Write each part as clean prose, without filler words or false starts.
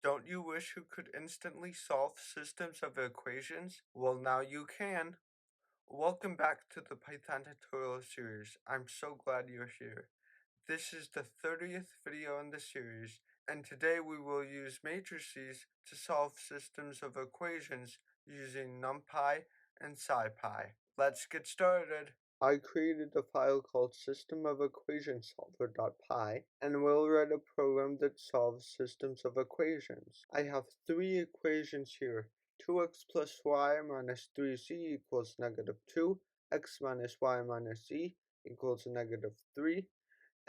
Don't you wish you could instantly solve systems of equations? Well, now you can. Welcome back to the Python tutorial series. I'm so glad you're here. This is the 30th video in the series, and today we will use matrices to solve systems of equations using numpy and scipy. Let's get started. I created a file called systemofequationsolver.py and will write a program that solves systems of equations. I have three equations here. 2x plus y minus 3z equals negative 2, x minus y minus z equals negative 3,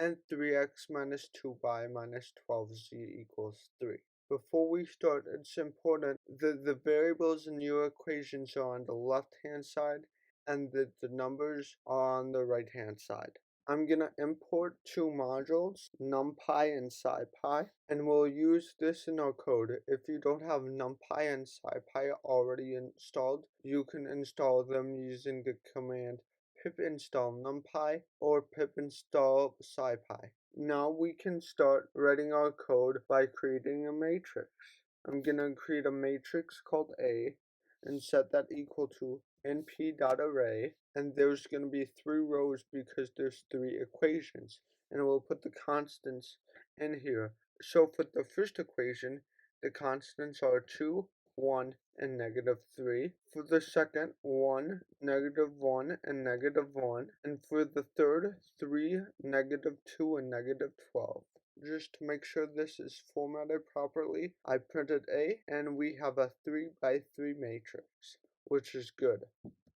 and 3x minus 2y minus 12z equals 3. Before we start, it's important that the variables in your equations are on the left-hand side and that the numbers are on the right-hand side. I'm going to import two modules, numpy and scipy, and we'll use this in our code. If you don't have numpy and scipy already installed, you can install them using the command pip install numpy or pip install scipy. Now we can start writing our code by creating a matrix. I'm going to create a matrix called A and set that equal to np.array, and there's going to be 3 rows because there's 3 equations, and we'll put the constants in here. So for the first equation, the constants are 2, 1, and negative 3. For the second, 1, negative 1, and negative 1. And for the third, 3, negative 2, and negative 12. Just to make sure this is formatted properly, I printed A, and we have a 3 by 3 matrix, which is good.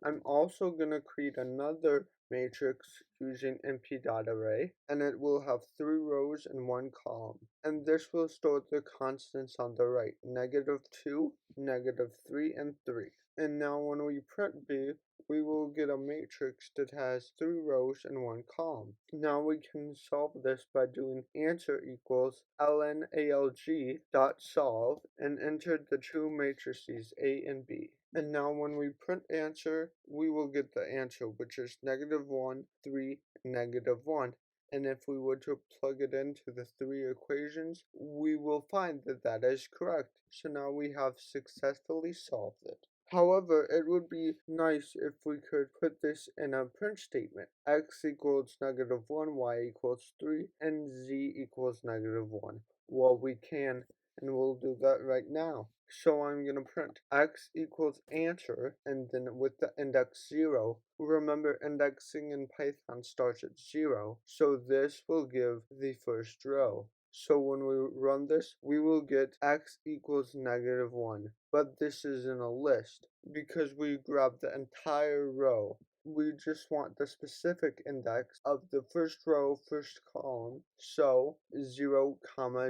I'm also going to create another matrix using np.array, and it will have 3 rows and 1 column. And this will store the constants on the right, negative 2, negative 3, and 3. And now when we print B, we will get a matrix that has 3 rows and 1 column. Now we can solve this by doing answer equals lnalg dot solve and enter the two matrices A and B. And now when we print answer, we will get the answer, which is negative 1, 3, negative 1. And if we were to plug it into the 3 equations, we will find that that is correct. So now we have successfully solved it. However, it would be nice if we could put this in a print statement. X equals negative 1, y equals 3, and z equals negative 1. Well, we can, and we'll do that right now. So I'm going to print x equals answer, and then with the index 0. Remember, indexing in Python starts at 0, so this will give the first row. So when we run this, we will get x equals negative 1. But this is in a list because we grabbed the entire row. We just want the specific index of the first row, first column, so 0,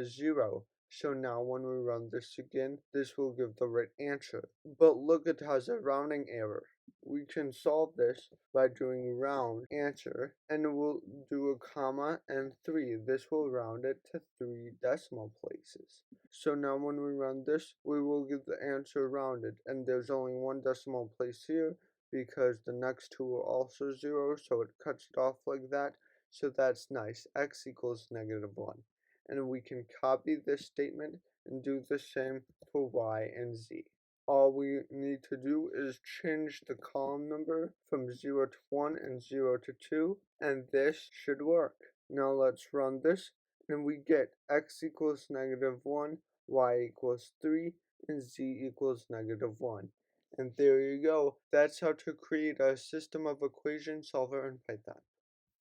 0. So now when we run this again, this will give the right answer. But look, it has a rounding error. We can solve this by doing round answer, and we'll do a comma and 3. This will round it to 3 decimal places. So now when we run this, we will get the answer rounded, and there's only 1 decimal place here because the next two are also 0, so it cuts it off like that. So that's nice. X equals negative 1. And we can copy this statement and do the same for y and z. All we need to do is change the column number from 0 to 1 and 0 to 2, and this should work. Now let's run this, and we get x equals negative 1, y equals 3, and z equals negative 1. And there you go. That's how to create a system of equation solver in Python.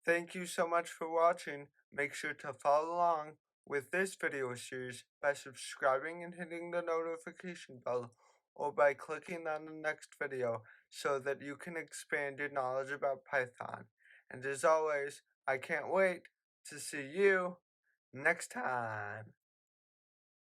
Thank you so much for watching. Make sure to follow along with this video series by subscribing and hitting the notification bell, or by clicking on the next video so that you can expand your knowledge about Python. And as always, I can't wait to see you next time.